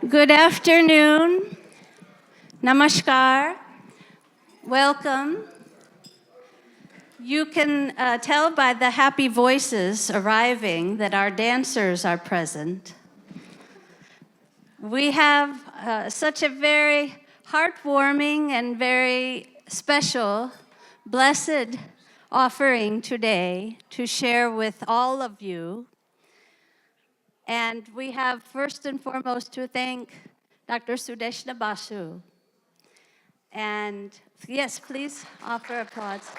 Good afternoon. Namaskar. Welcome. You can tell by the happy voices arriving that our dancers are present. We have such a very heartwarming and very special, blessed offering today to share with all of you. And we have first and foremost to thank Dr. Sudeshna Basu. And yes, please offer applause.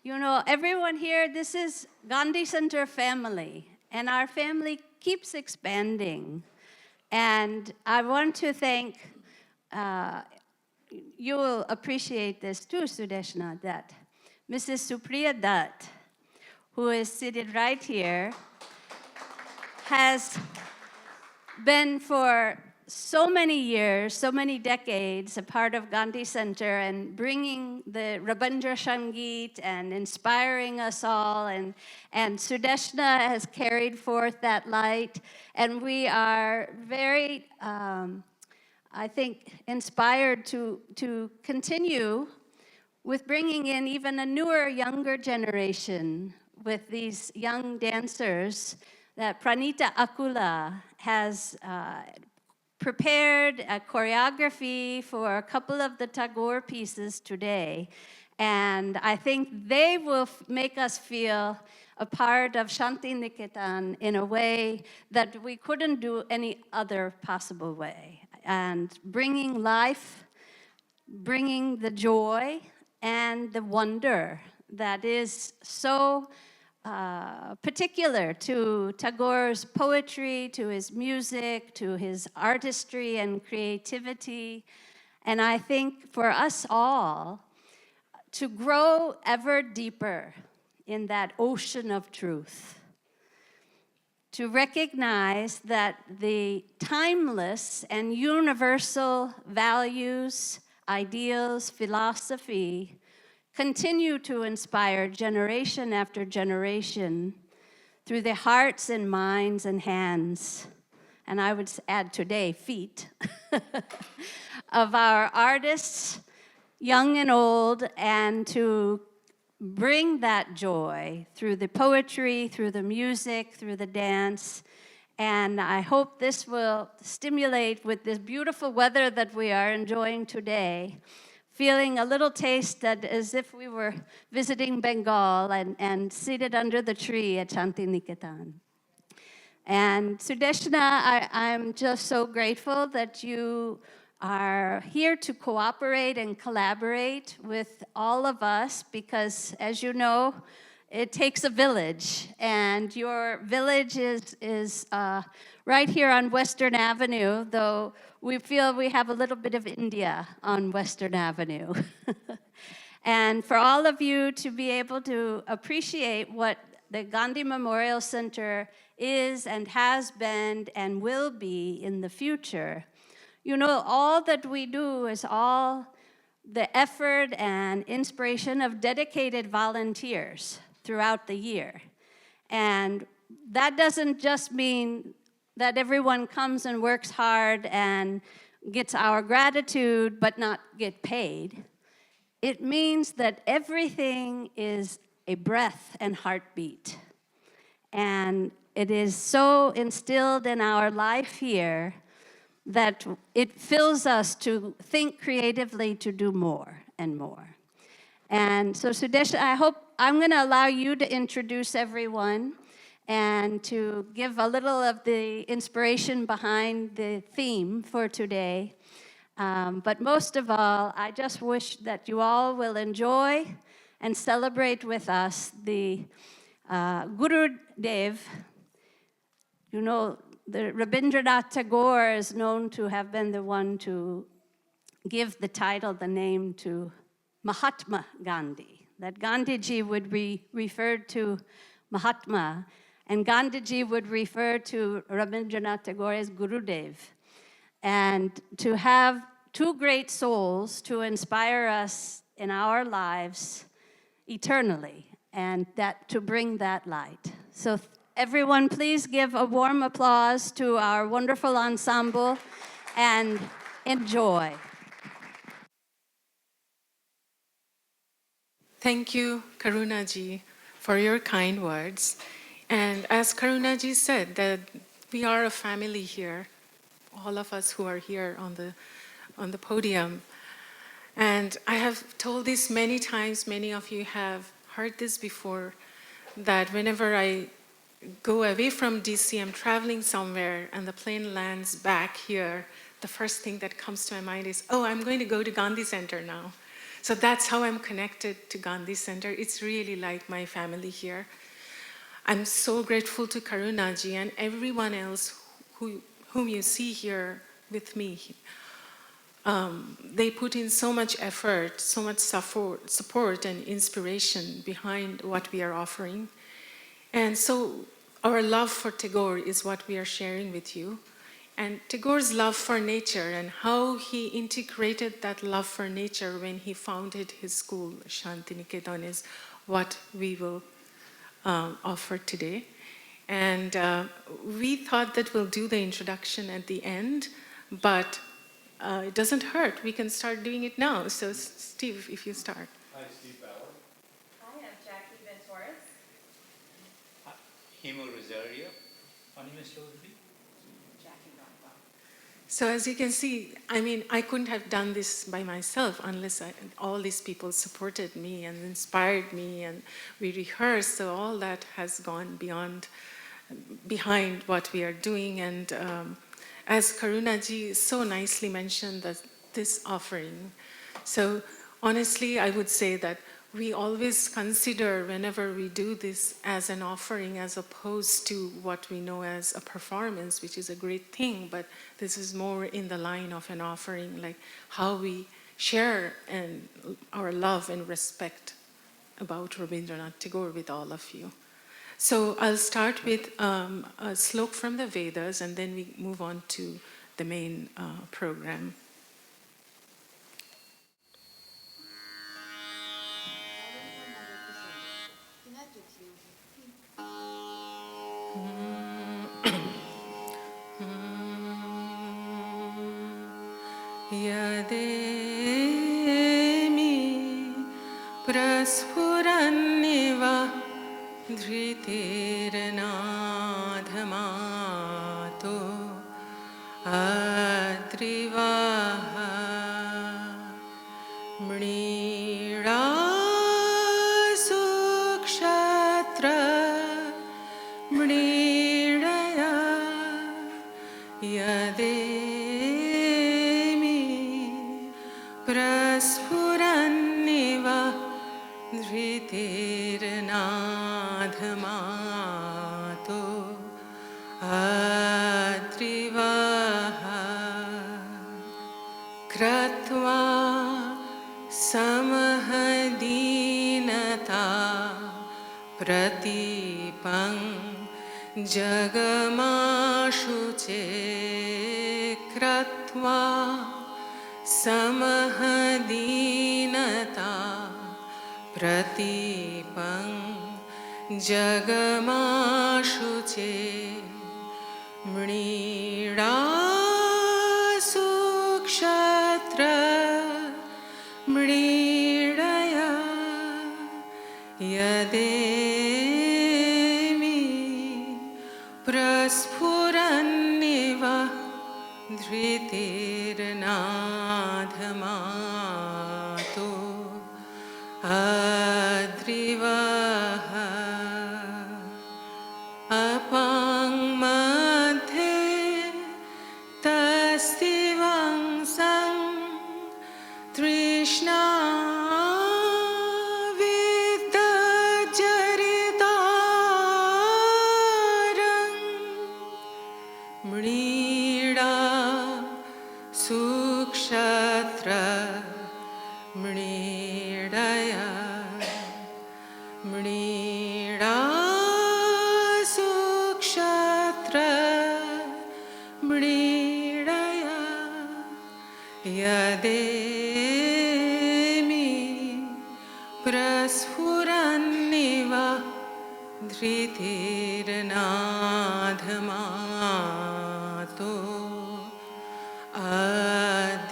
You know, everyone here, this is Gandhi Center family, and our family keeps expanding. And I want to thank, you will appreciate this too, Sudeshna, that Mrs. Supriya Dutt, who is seated right here, has been for so many years, so many decades, a part of Gandhi Center and bringing the Rabindra Sangeet and inspiring us all. And Sudeshna has carried forth that light. And we are very, I think, inspired to continue with bringing in even a newer, younger generation with these young dancers that Pranita Akula has prepared a choreography for a couple of the Tagore pieces today. And I think they will make us feel a part of Shanti Niketan in a way that we couldn't do any other possible way. And bringing life, bringing the joy and the wonder that is so particular to Tagore's poetry, to his music, to his artistry and creativity. And I think for us all, to grow ever deeper in that ocean of truth, to recognize that the timeless and universal values, ideals, philosophy continue to inspire generation after generation through the hearts and minds and hands, and I would add today, feet, of our artists, young and old, and to bring that joy through the poetry, through the music, through the dance. And I hope this will stimulate with this beautiful weather that we are enjoying today, feeling a little taste that as if we were visiting Bengal and seated under the tree at Shanti Niketan. And Sudeshna, I'm just so grateful that you are here to cooperate and collaborate with all of us because, as you know, it takes a village, and your village is right here on Western Avenue, though we feel we have a little bit of India on Western Avenue. And for all of you to be able to appreciate what the Gandhi Memorial Center is and has been and will be in the future, you know, all that we do is all the effort and inspiration of dedicated volunteers throughout the year. And that doesn't just mean that everyone comes and works hard and gets our gratitude but not get paid. It means that everything is a breath and heartbeat. And it is so instilled in our life here that it fills us to think creatively to do more and more. And so Sudeshna, I hope I'm going to allow you to introduce everyone and to give a little of the inspiration behind the theme for today. But most of all, I just wish that you all will enjoy and celebrate with us the Guru Dev. You know, the Rabindranath Tagore is known to have been the one to give the title, the name to Mahatma Gandhi, that Gandhiji would be referred to Mahatma, and Gandhiji would refer to Rabindranath Tagore as Gurudev. And to have two great souls to inspire us in our lives eternally, and that to bring that light. So everyone, please give a warm applause to our wonderful ensemble and enjoy. Thank you, Karunaji, for your kind words. And as Karunaji said, that we are a family here, all of us who are here on the podium. And I have told this many times, many of you have heard this before, that whenever I go away from DC, I'm traveling somewhere, and the plane lands back here, the first thing that comes to my mind is, oh, I'm going to go to Gandhi Center now. So that's how I'm connected to Gandhi Center. It's really like my family here. I'm so grateful to Karunaji and everyone else whom you see here with me. They put in so much effort, so much support and inspiration behind what we are offering. And so our love for Tagore is what we are sharing with you. And Tagore's love for nature and how he integrated that love for nature when he founded his school, Shantiniketan, is what we will offer today. And we thought that we'll do the introduction at the end, but it doesn't hurt. We can start doing it now. So Steve, if you start. Hi, Steve Bauer. Hi, I'm Jackie Venturas. Himo Rosario. My name is Joseph. Jackie Rockwell. So as you can see, I mean, I couldn't have done this by myself unless all these people supported me and inspired me, and we rehearsed, so all that has gone behind what we are doing. And as Karunaji so nicely mentioned, that this offering. So honestly, I would say that we always consider whenever we do this as an offering as opposed to what we know as a performance, which is a great thing, but this is more in the line of an offering, like how we share and our love and respect about Rabindranath Tagore with all of you. So I'll start with a slok from the Vedas, and then we move on to the main program. Yademi prasfuranniva dhritirnadhamato adrivaha mnira sukshatra mniraya yademi prasfuranniva dhritirnadhamato adrivaha kratva samahadinata pratipang jagamashuche kratva samahadinata pratipang jagamashuche mnira sukshatra mniraya yademi prasfuranniva dhritirnadhamato adrivaha apang madhe tastivang sang trishna vidajaritarang mnira sukshatra mniraya mnira sukshatra mniraya yademi prasfuranniva धृतिर्नाधमातो अद्रिवः.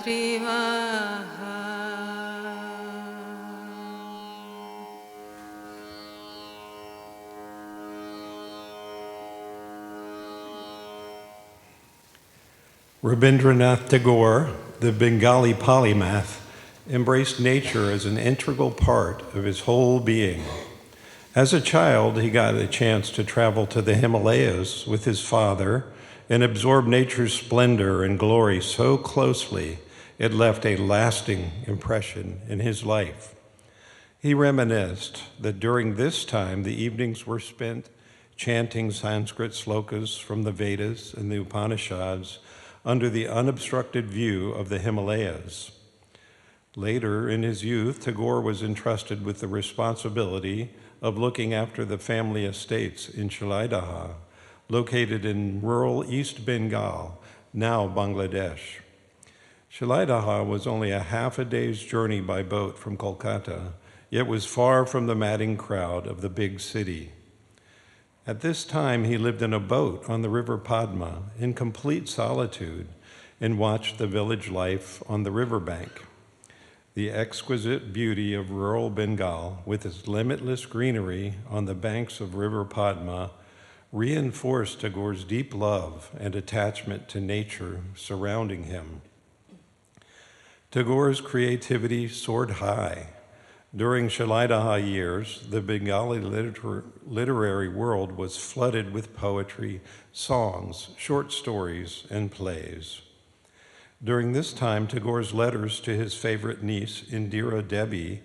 Rabindranath Tagore, the Bengali polymath, embraced nature as an integral part of his whole being. As a child, he got a chance to travel to the Himalayas with his father and absorb nature's splendor and glory so closely it left a lasting impression in his life. He reminisced that during this time the evenings were spent chanting Sanskrit slokas from the Vedas and the Upanishads under the unobstructed view of the Himalayas. Later, in his youth, Tagore was entrusted with the responsibility of looking after the family estates in Shilaidaha, located in rural East Bengal, now Bangladesh. Shilaidaha was only a half a day's journey by boat from Kolkata, yet was far from the madding crowd of the big city. At this time, he lived in a boat on the river Padma in complete solitude and watched the village life on the riverbank. The exquisite beauty of rural Bengal, with its limitless greenery on the banks of River Padma, reinforced Tagore's deep love and attachment to nature surrounding him. Tagore's creativity soared high. During Shilaidaha years, the Bengali literary world was flooded with poetry, songs, short stories, and plays. During this time, Tagore's letters to his favorite niece, Indira Devi,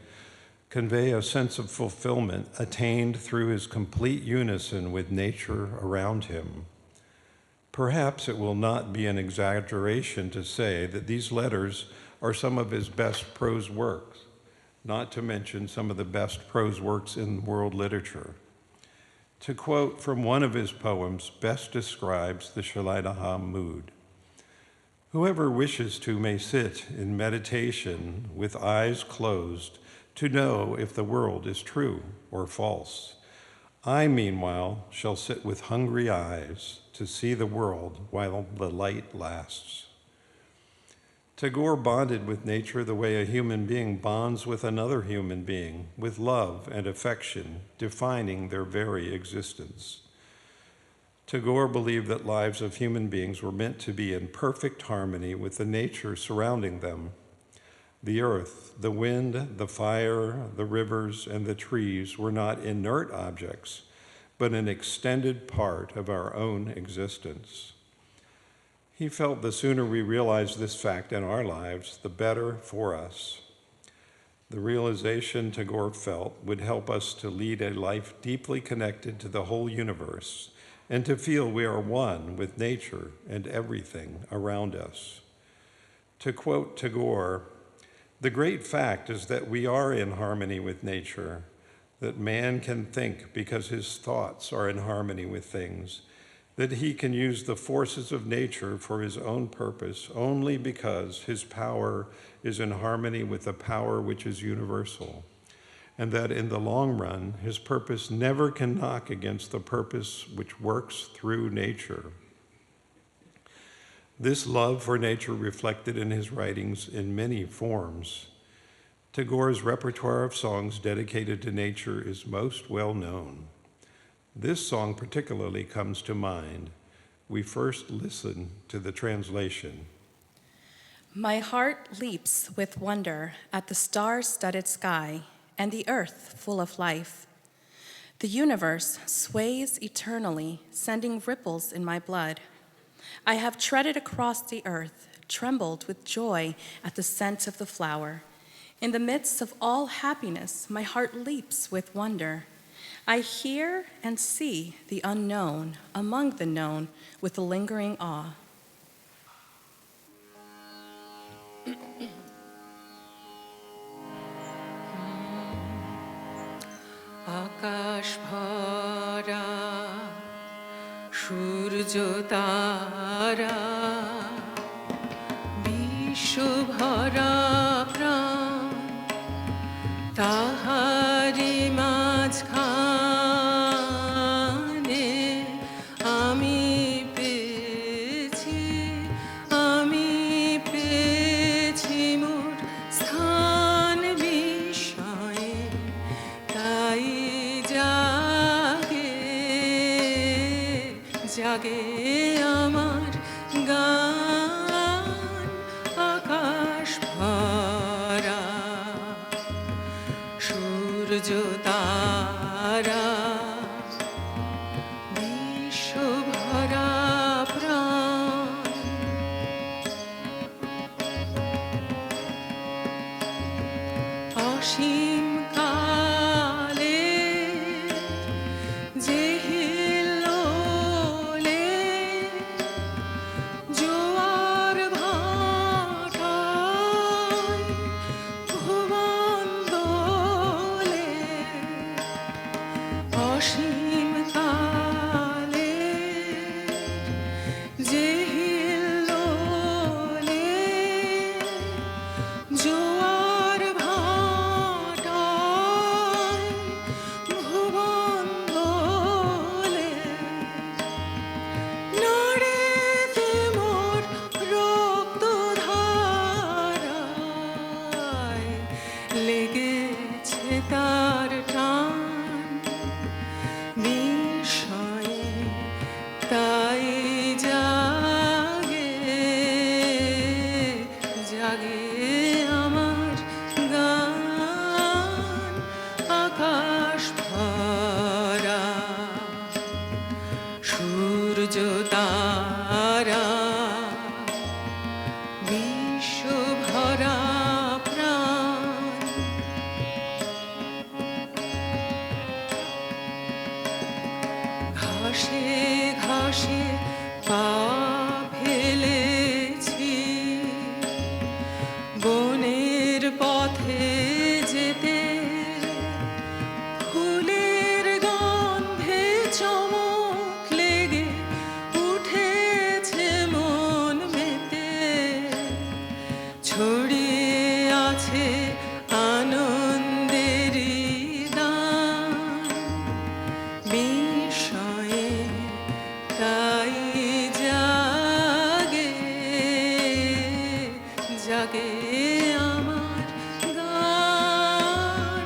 convey a sense of fulfillment attained through his complete unison with nature around him. Perhaps it will not be an exaggeration to say that these letters are some of his best prose works, not to mention some of the best prose works in world literature. To quote from one of his poems best describes the Shilaidaha mood. Whoever wishes to may sit in meditation with eyes closed to know if the world is true or false. I, meanwhile, shall sit with hungry eyes to see the world while the light lasts. Tagore bonded with nature the way a human being bonds with another human being, with love and affection, defining their very existence. Tagore believed that lives of human beings were meant to be in perfect harmony with the nature surrounding them. The earth, the wind, the fire, the rivers, and the trees were not inert objects, but an extended part of our own existence. He felt the sooner we realize this fact in our lives, the better for us. The realization Tagore felt would help us to lead a life deeply connected to the whole universe and to feel we are one with nature and everything around us. To quote Tagore, "The great fact is that we are in harmony with nature, that man can think because his thoughts are in harmony with things, that he can use the forces of nature for his own purpose only because his power is in harmony with the power which is universal, and that in the long run, his purpose never can knock against the purpose which works through nature." This love for nature reflected in his writings in many forms. Tagore's repertoire of songs dedicated to nature is most well known. This song particularly comes to mind. We first listen to the translation. My heart leaps with wonder at the star-studded sky and the earth full of life. The universe sways eternally, sending ripples in my blood. I have treaded across the earth, trembled with joy at the scent of the flower. In the midst of all happiness, my heart leaps with wonder. I hear and see the unknown among the known with a lingering awe. Akash bhara surjo tara bisho bhara pran tahari majkhan জাগে আমার গান আকাশ ভরা সূর্য তারা বিশ্ব ভরা প্রাণ অসীম কালে যে হিল্লোলে জোয়ার ভাটায় ভুবন দোলে অসীম কালে যে হিল্লোলে জোয়ার ভাটায় ভুবন দোলে নাড়িতে মোর রক্ত ধারায় লেগেছে তার টান বিষয়ে তাই জাগে জাগে আমার গান আকাশ ভরা সূর্য তারা বিশ্ব ভরা প্রাণ ঘাসে ঘাসে পা ফেলেছি বনের পথে যেতে ফুলের গন্ধে চমক লেগে উঠেছে মন মেতে ছড়িয়ে আছে আনন্দেরই দান বিষয়ে তাই জাগে জাগে আমার গান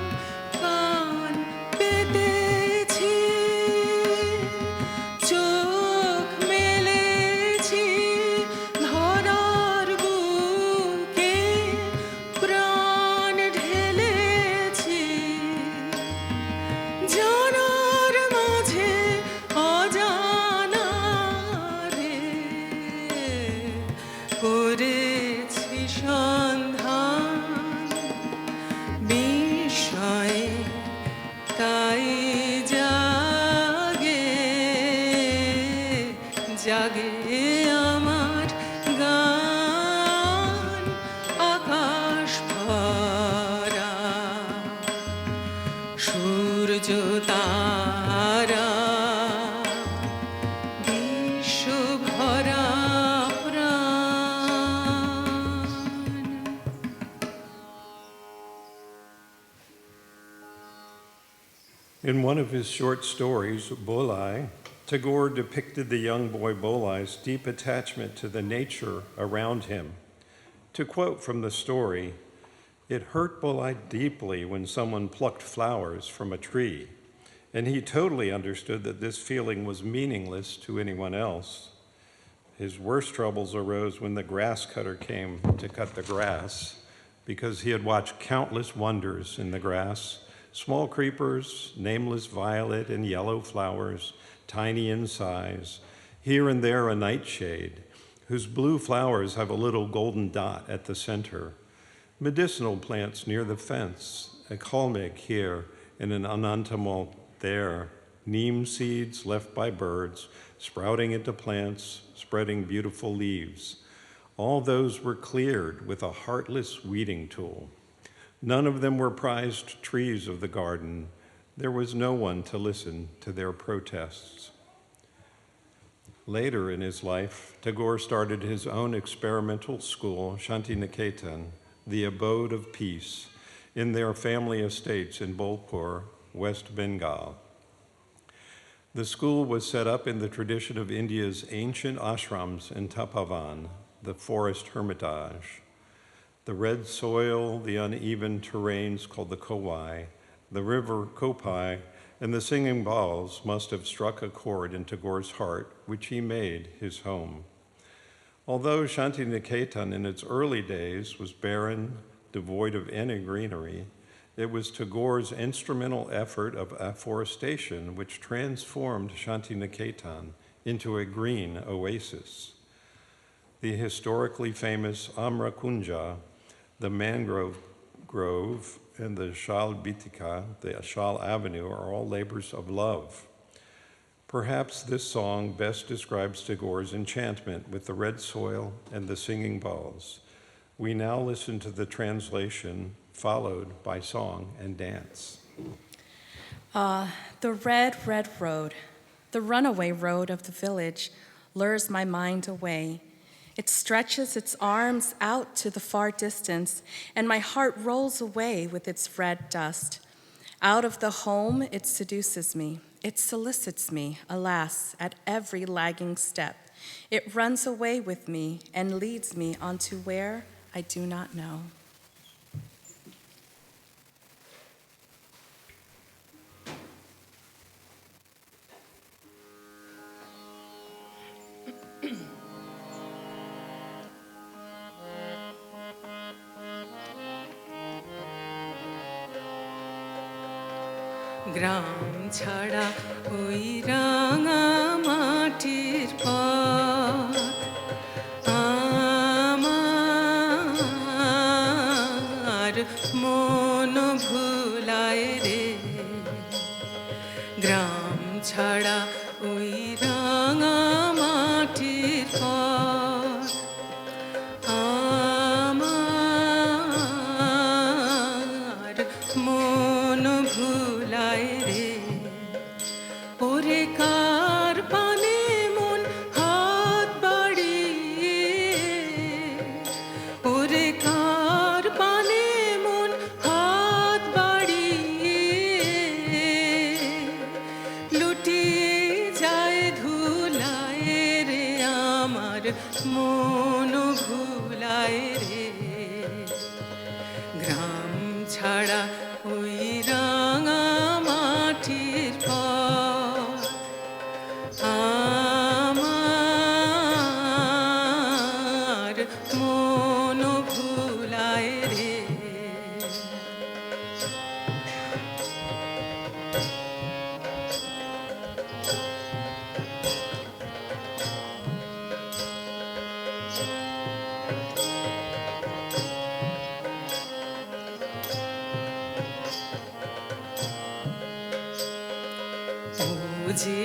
কান পেতেছি চোখ মেলেছি ধরার বুকে প্রাণ ঢেলেছি জানার মাঝে অজানা রে করেছি সন্ধান বিষয়ে তাই জাগে জাগে আমার গান আকাশ ভরা সূর্য তারা বিশ্ব ভরা প্রাণ In one of his short stories, Bolai, Tagore depicted the young boy Bolai's deep attachment to the nature around him. To quote from the story, "It hurt Bolai deeply when someone plucked flowers from a tree, and he totally understood that this feeling was meaningless to anyone else. His worst troubles arose when the grass cutter came to cut the grass, because he had watched countless wonders in the grass, small creepers, nameless violet and yellow flowers, tiny in size, here and there a nightshade, whose blue flowers have a little golden dot at the center, medicinal plants near the fence, a kalmik here and an anantamol there, neem seeds left by birds, sprouting into plants, spreading beautiful leaves. All those were cleared with a heartless weeding tool. None of them were prized trees of the garden. There was no one to listen to their protests." Later in his life, Tagore started his own experimental school, Shantiniketan, the abode of peace, in their family estates in Bolpur, West Bengal. The school was set up in the tradition of India's ancient ashrams in Tapavan, the forest hermitage. The red soil, the uneven terrains called the Kowai, the river Kopai, and the singing bowls must have struck a chord in Tagore's heart, which he made his home. Although Shantiniketan in its early days was barren, devoid of any greenery, it was Tagore's instrumental effort of afforestation which transformed Shantiniketan into a green oasis. The historically famous Amra Kunja, the mangrove grove, and the Shal Bitika, the Shal Avenue, are all labors of love. Perhaps this song best describes Tagore's enchantment with the red soil and the singing bowls. We now listen to the translation, followed by song and dance. The red, red road, the runaway road of the village, lures my mind away. It stretches its arms out to the far distance, and my heart rolls away with its red dust. Out of the home, it seduces me. It solicits me, alas, at every lagging step. It runs away with me and leads me onto where I do not know. গ্রাম ছাড়া ওই রাঙা মাটির পথ আমার মন ভুলায় রে গ্রাম ছাড়া ওই রাঙা মাটির পথ আমার মন ভুলায় রে ওরে কার পানে মন হাত বাড়িয়ে ওরে কার পানে মন হাত বাড়িয়ে লুটিয়ে যায় ধুলায় রে আমার মন ভুলায় রে গ্রাম ছাড়া ওই রাঙা মাটির পথ আমার মন ভুলায় রে ও যে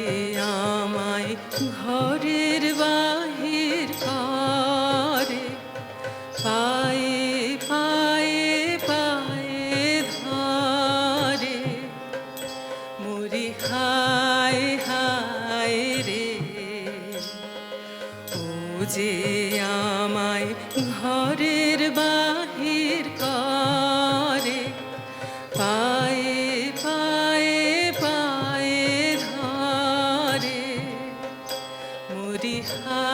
আমায় ঘরের বাহির করে পায়ে পায়ে পায়ে ধরে মরি হায় হায় রে ও যে আমায় ঘরের বাহির করে পায়ে পায়ে পায়ে ধরে মরি হায়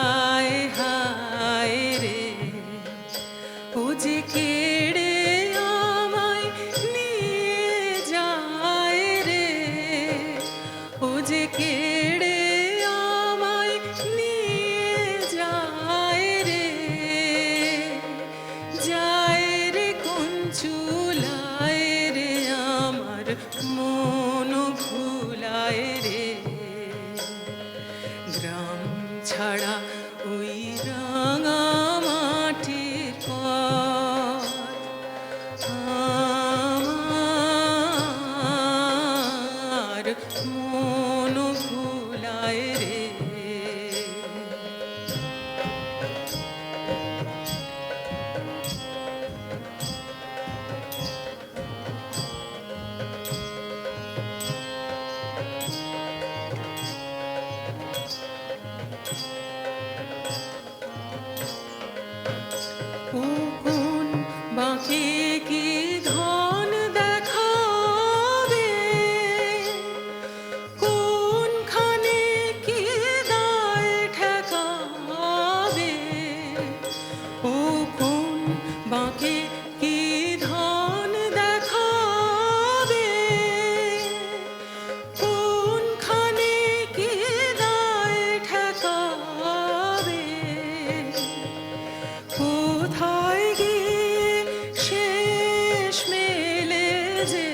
যে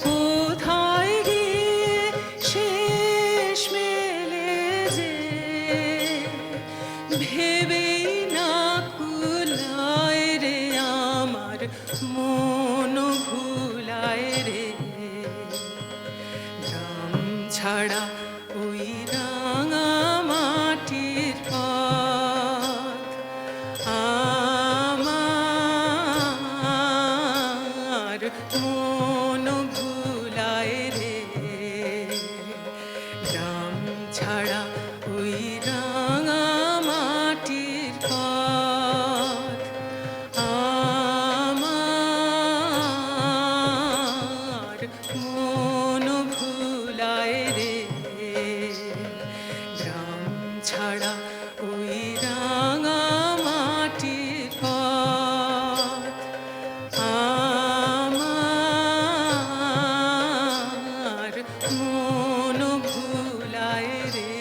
কোথায় গিয়ে শেষ মেলে যে ভেবেই না কুলায় রে আমার মন ভুলায় রে গ্রাম ছাড়া ওই রাঙা মাটির পথ আমার মন ভুলায় রে গ্রাম ছাড়া ওই রাঙা মাটির পথ আমার মন ভুলায় রে গ্রাম ছাড়া ওই রাঙা মাটির পথ আমার মন ভুলায় রে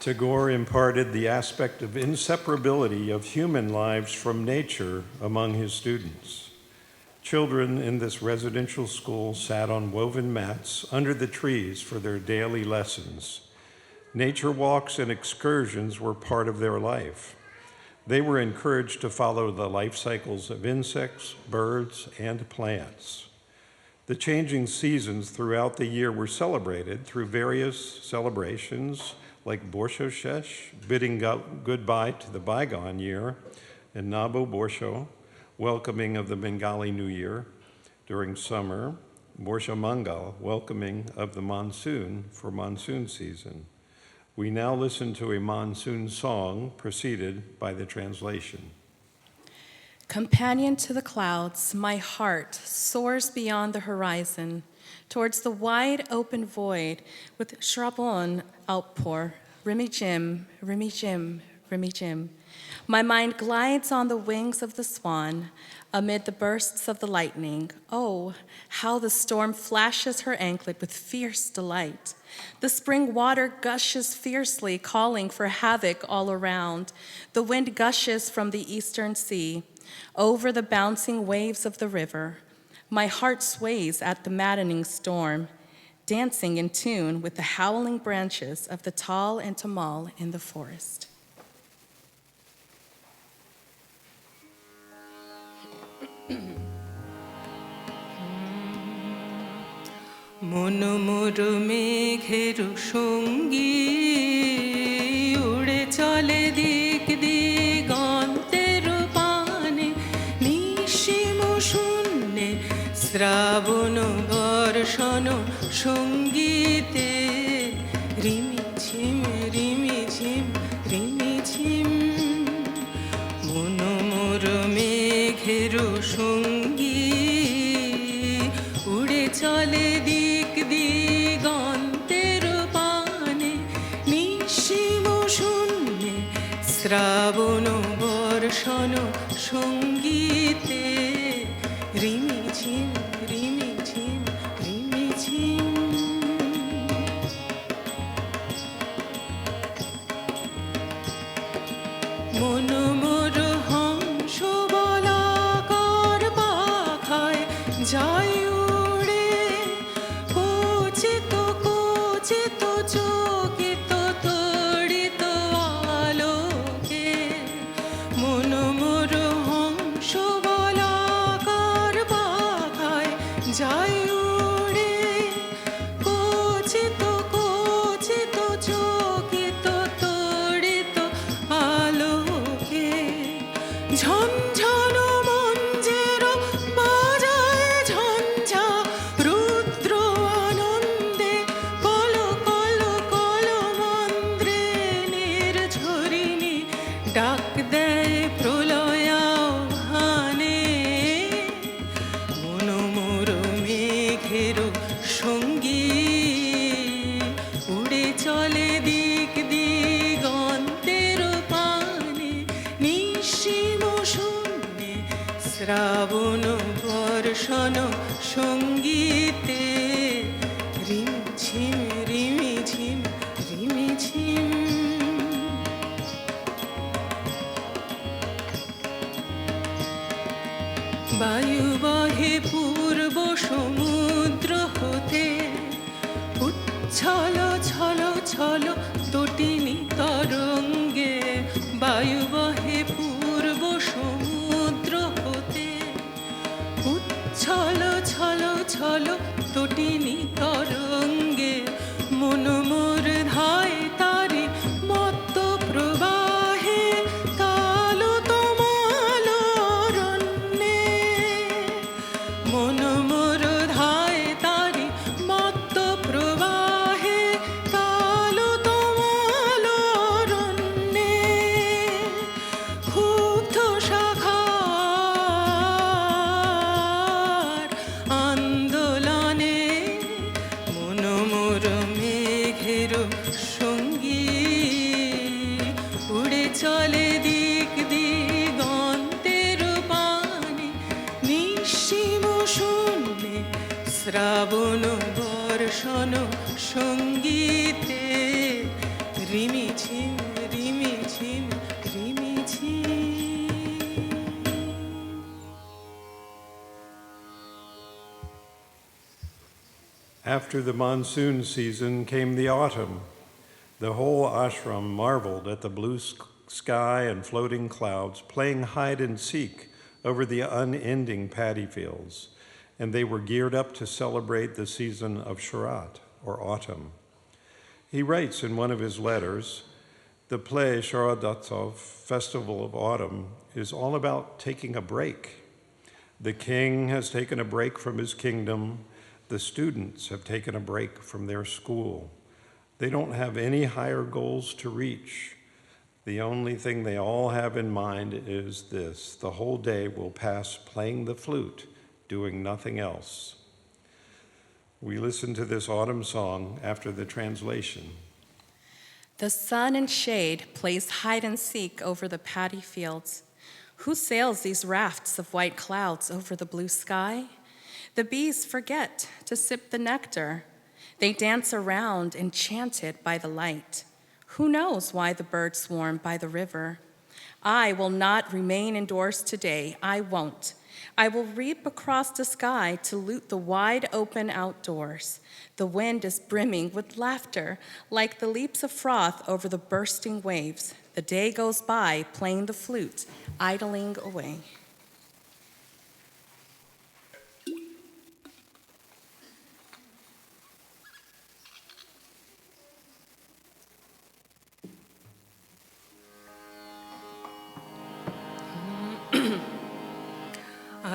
Tagore imparted the aspect of inseparability of human lives from nature among his students. Children in this residential school sat on woven mats under the trees for their daily lessons. Nature walks and excursions were part of their life. They were encouraged to follow the life cycles of insects, birds, and plants. The changing seasons throughout the year were celebrated through various celebrations like Borsho Shesh, bidding goodbye to the bygone year, and Nabo Borsho, welcoming of the Bengali New Year during summer, Borsho Mangal, welcoming of the monsoon for monsoon season. We now listen to a monsoon song preceded by the translation. Companion to the clouds, my heart soars beyond the horizon towards the wide open void with Shrabon outpour, Rimmy Jim, Rimmy Jim, Rimmy Jim. My mind glides on the wings of the swan amid the bursts of the lightning. Oh, how the storm flashes her anklet with fierce delight. The spring water gushes fiercely, calling for havoc all around. The wind gushes from the eastern sea over the bouncing waves of the river. My heart sways at the maddening storm, dancing in tune with the howling branches of the tall and tamal in the forest. মনোমর মেঘের সঙ্গী উড়ে চলে দিক দিগন্তের পানে নিঃসীম শূন্যে শ্রাবণ বর্ষণ সঙ্গীতে রিমিঝিম রিমিঝিম রিমিঝিম মনোমর মেঘের সঙ্গী উড়ে চলে দিক দিগন্তের পানে নিঃসীম শূন্যে শ্রাবণ বর্ষণ সঙ্গীতে রিমিঝিম রিমিঝিম রিমিঝিম মনোমর হংস বলাকার পাখায় যায় উড়ে কোচিত কোচিত চকিত তড়িত আলোকে মনোমর হংস বলাকার পাখায় যায় উড়ে কোচিত কোচিত চকিত তড়িত আলোকে ঝনঝন মঞ্জের বাজায় ঝঞ্ঝা রুদ্র আনন্দে কল কল কল মন্ত্রে নির্ঝরিণী ডাক দেয় প্রলয়াহ্বানে মনোমর বর্ষণ সঙ্গীতে রিমঝিম রিমিঝিম রিমিঝিম বায়ু বহে পূর্ব সমুদ্র হতে উচ্ছল ছল ছল তটিনী তরঙ্গে বায়ু বহে পূর্ব সমুদ্র হতে উচ্ছল ছল ছল তটিনী তরঙ্গে মন মোর ধায় তারি মত্ত প্রবাহে কালো তমাল অরণ্যে মন মোর ধায় তারি মত্ত প্রবাহে কালো তমাল অরণ্যে ক্ষুব্ধ শাখার আন্দোলনে মন মোর মেঘের সঙ্গী উড়ে চলে দিক দিগন্তের পানে নিঃসীম শূন্যে শ্রাবণ বর্ষণ সঙ্গীতে রিমিঝিম রিমিঝিম রিমিঝিম After the monsoon season came the autumn. The whole ashram marveled at the blue sky and floating clouds, playing hide and seek over the unending paddy fields, and they were geared up to celebrate the season of Sharat, or autumn. He writes in one of his letters, the play Sharadatsov, Festival of Autumn, is all about taking a break. The king has taken a break from his kingdom. The students have taken a break from their school. They don't have any higher goals to reach. The only thing they all have in mind is this: the whole day will pass playing the flute, doing nothing else. We listen to this autumn song after the translation. The sun and shade plays hide and seek over the paddy fields. Who sails these rafts of white clouds over the blue sky? The bees forget to sip the nectar. They dance around, enchanted by the light. Who knows why the birds swarm by the river? I will not remain indoors today. I won't. I will leap across the sky to loot the wide open outdoors. The wind is brimming with laughter, like the leaps of froth over the bursting waves. The day goes by playing the flute, idling away.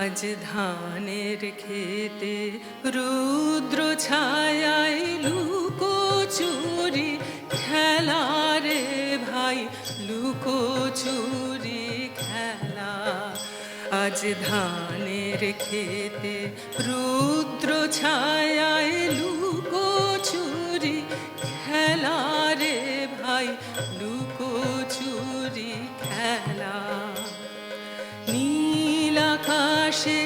আজ ধানের খেতে রুদ্র ছায়ায় লুকো চুরি খেলা রে ভাই লুকো চুরি খেলা আজ ধানের খেতে রুদ্র ছায়ায় লুকো চুরি খেলা রে ভাই লুকো চুরি খেলা আকাশে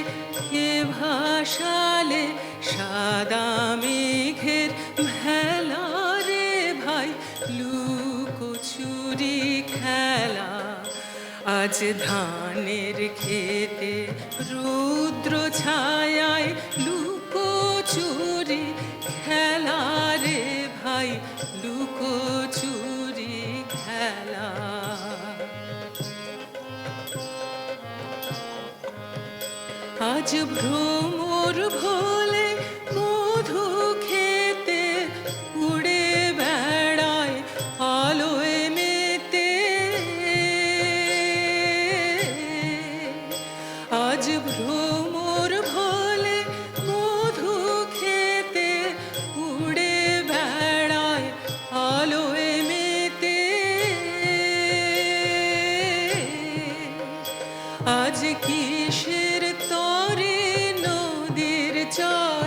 কে ভাসালে সাদা মেঘের ভেলা রে ভাই লুকোচুরি খেলা আজ ধানের খেতে রুদ্র ছায়ায় লুকোচুরি খেলা রে ভাই লুকোচুরি খেলা আজ ভ্রমর ভোলে মধু খেতে উড়ে বেড়ায় আলোয় মেতে আজ ভ্রমর ভোলে মধু খেতে উড়ে বেড়ায় আলোয় মেতে আজ কিসের তরে নদীর চর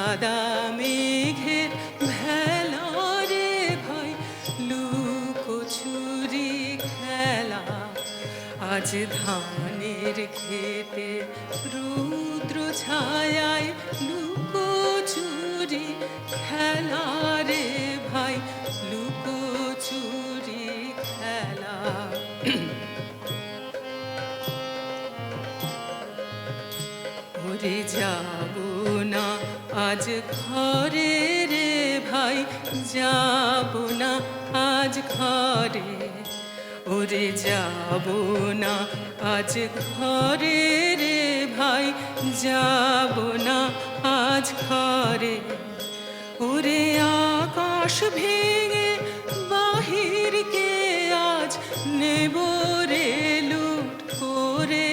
সাদা মেঘের ভেলা রে ভাই লুকোচুরি খেলা আজ ধানের খেতে রুদ্র ছায়ায় লুকোচুরি খেলা রে ভাই লুকোচুরি খেলা ওরে যাব না আজ ঘরে রে ভাই যাব না আজ ঘরে ওরে যাব না আজ ঘরে রে ভাই যাব না আজ ঘরে ওরে আকাশ ভেঙে বাহিরকে আজ নেব রে লুট করে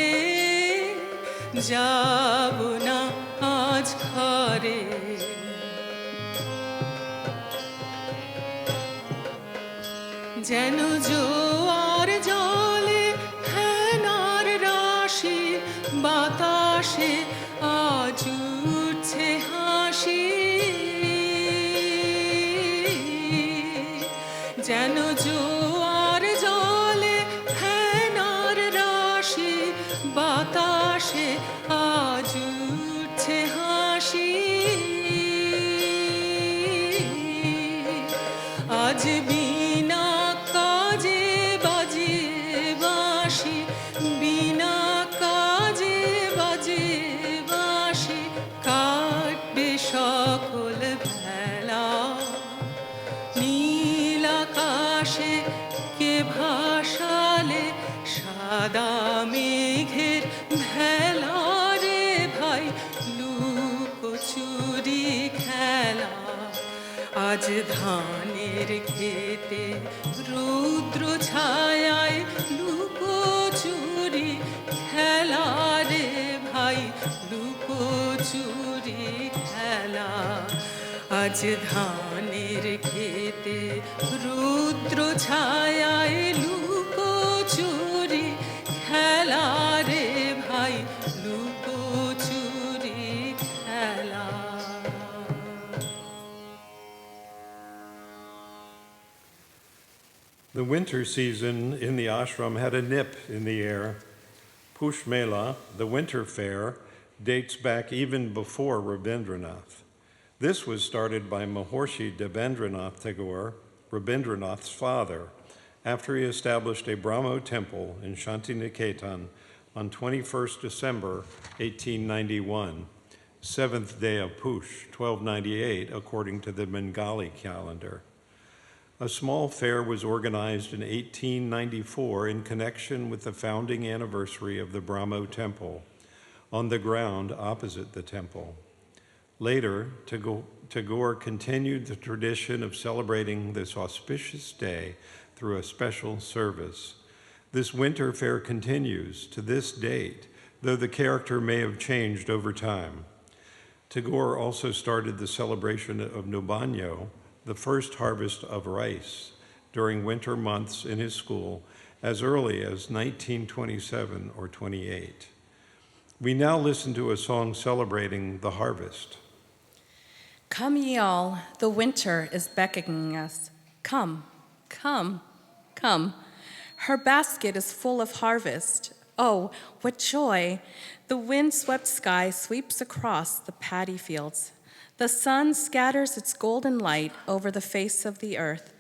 যাব না আজ ঘরে যেন জোয়ার জলে হেনার রাশি বাতাসে আজ উঠছে হাসি যেন জোয়ার জলে হেনার রাশি বাতাসে আজ উঠছে হাসি আজ বিনা কাজে বাজিয়ে বাঁশি বিনা কাজে বাজিয়ে বাঁশি কাটবে সকল ভেলা নীল আকাশে কে ভাসালে সাদা মেঘের ভেলা রে ভাই লুকোচুরি খেলা আজ ধানের খেতে রুদ্র ছায়ায় লুকোচুরি খেলা রে ভাই লুকোচুরি খেলা আজ ধানের খেতে রুদ্র ছায়ায় লুকোচুরি খেলা রে ভাই লুকোচুরি খেলা The winter season in the ashram had a nip in the air. Push Mela, the winter fair, dates back even before Rabindranath. This was started by Mahorshi Devendranath Tagore, Rabindranath's father, after he established a Brahmo temple in Shantiniketan on 21st December 1891, 7th day of Push, 1298, according to the Bengali calendar. A small fair was organized in 1894 in connection with the founding anniversary of the Brahmo temple on the ground opposite the temple. Later, Tagore continued the tradition of celebrating this auspicious day through a special service. This winter fair continues to this date, though the character may have changed over time. Tagore also started the celebration of Nubanyo, the first harvest of rice, during winter months in his school as early as 1927 or 28. We now listen to a song celebrating the harvest. Come ye all, the winter is beckoning us. Come, come, come. Her basket is full of harvest. Oh, what joy! The wind-swept sky sweeps across the paddy fields. The sun scatters its golden light over the face of the earth.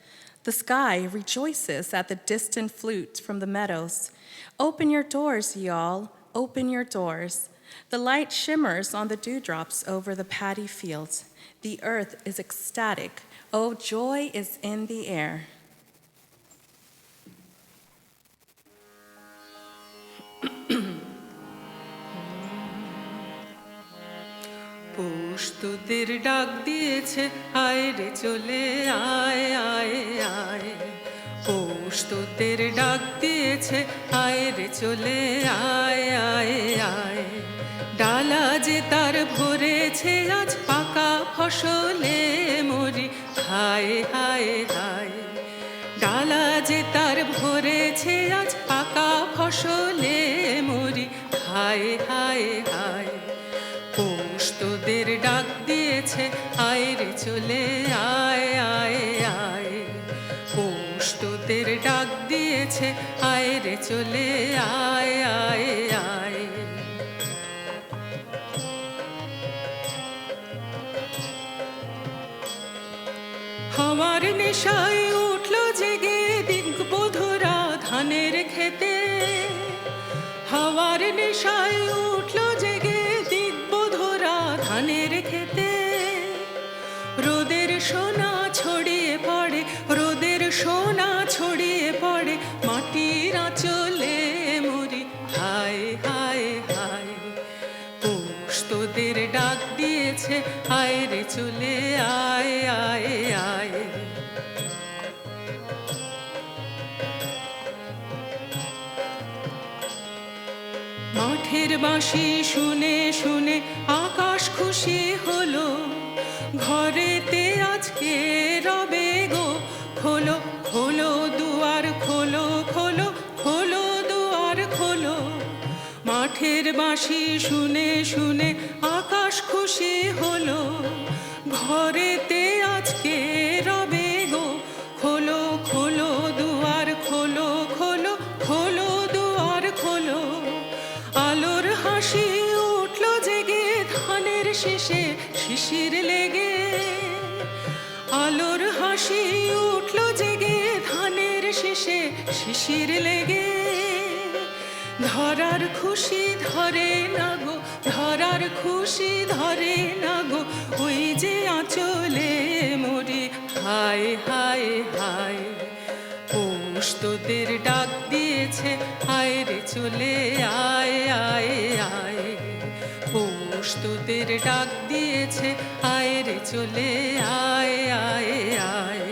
The sky rejoices at the distant flute from the meadows. Open your doors, ye all, open your doors. The light shimmers on the dewdrops over the paddy fields. The earth is ecstatic. Oh, joy is in the air. পোষ তোদের ডাক দিয়েছে আয় রে চলে আয় আয় আয় পোষ তোদের ডাক দিয়েছে আয় রে চলে আয় আয় আয় ডালা যে তার ভরেছে আজ পাকা ফসলে মরি হায় হায় হায় ডালা যে তার ভরেছে আজ পাকা ফসলে মরি হায় হায় হায় পোষ তোদের ডাক দিয়েছে আয় রে চলে আয় আয় আয় পৌষ তোদের ডাক দিয়েছে আয় রে চলে আয় আয় আয় হাওয়ার নেশায় উঠল জেগে দিগ্বধূরা ধানের খেতে হাওয়ার নেশায় উঠল জেগে দিগ্বধূরা ধানের খেতে রোদের সোনা ছড়িয়ে পড়ে রোদের সোনা ছড়িয়ে পড়ে মাটির আঁচলে মরি হায় হায় হায় পৌষ তোদের ডাক দিয়েছে আয় রে চলে আয় আয় আয় মাঠের বাঁশি শুনে শুনে আকাশ খুশি হলো ঘরেতে আজকে রবে গো খোলো খোলো দুয়ার খোলো খোলো খোলো দুয়ার খোলো মাঠের বাঁশি শুনে শুনে আকাশ খুশি হলো ঘরেতে আজকে রবে গো খোলো খোলো দুয়ার খোলো খোলো খোলো দুয়ার খোলো আলোর হাসি উঠল জেগে ধানের শেষে শিশির লেগে আলোর হাসি উঠল জেগে ধানের শেষে শিশির লেগে ধরার খুশি ধরে না গো ধরার খুশি ধরে না গো ওই যে আঁচলে মরি হায় হায় হায় পৌষ তোদের ডাক দিয়েছে আয় রে চলে আয় আয় আয় পৌষ তোদের ডাক দিয়েছে আয় রে চলে আয় আয় আয়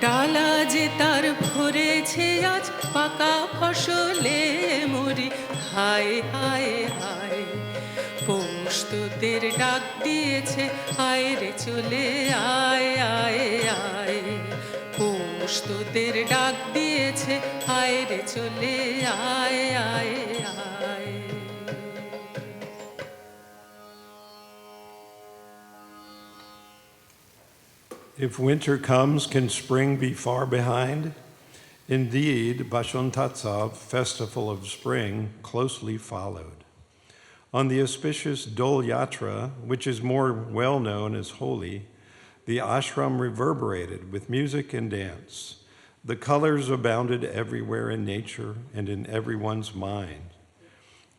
ডালা যে তার ভরেছে আজ পাকা ফসলে মরি হায় হায় হায় পৌষ তোদের ডাক দিয়েছে আয় রে চলে আয় আয় আয় পৌষ তোদের ডাক দিয়েছে আয় রে চলে আয় আয় আয় If winter comes, can spring be far behind? Indeed, Bashontatsav, festival of spring, closely followed. On the auspicious Dol Yatra, which is more well known as holy, the ashram reverberated with music and dance. The colors abounded everywhere in nature and in everyone's mind.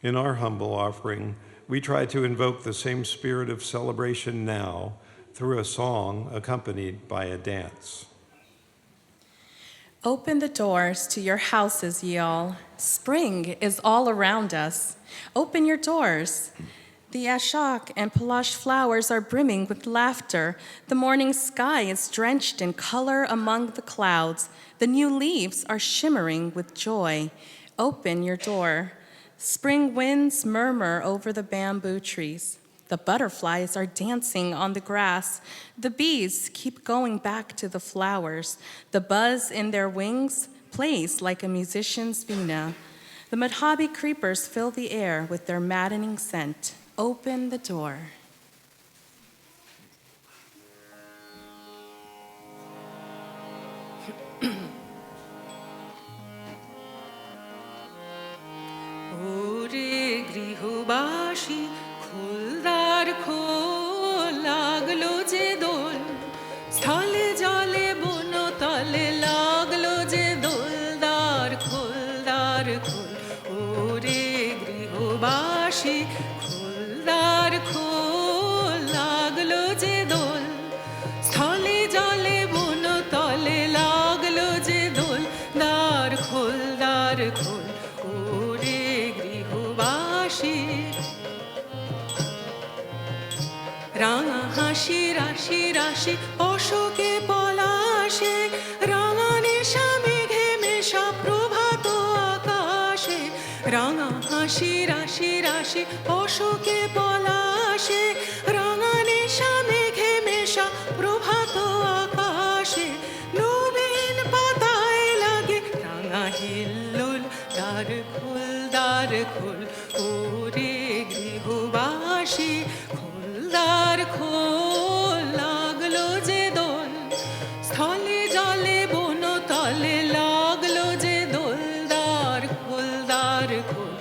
In our humble offering, we try to invoke the same spirit of celebration now through a song accompanied by a dance. Open the doors to your houses, ye all. Spring is all around us. Open your doors. The ashok and palash flowers are brimming with laughter. The morning sky is drenched in color among the clouds. The new leaves are shimmering with joy. Open your door. Spring winds murmur over the bamboo trees. The butterflies are dancing on the grass. The bees keep going back to the flowers. The buzz in their wings plays like a musician's veena. The madhabi creepers fill the air with their maddening scent. Open the door. Ore grihobashi খুলদার খোল লাগলো যে দোল স্থলে জলে বন তলে লাগলো যে দোলদার খোলদার খোল ওরে গৃহবাসী খোলদার খোল লাগলো যে দোল স্থলে জলে বন তলে লাগলো যে দোল দার খোলদার খোল ওরে গৃহবাসী রাঙা হাসি রাশি রাশি অশোকে পলাশে রাঙা নেশা মেঘে মেশা প্রভাত আকাশে রাঙা হাসি রাশি রাশি অশোকে পলাশে রাঙা নেশা মেঘে মেশা প্রভাত আকাশে নবীন পাতায় লাগে রাঙা হিল্লোল দ্বার খোল ওরে গৃহবাসী খোল দ্বার খোল লাগলো যে দোল স্থলে জলে বন তলে লাগলো যে দোল দ্বার খোল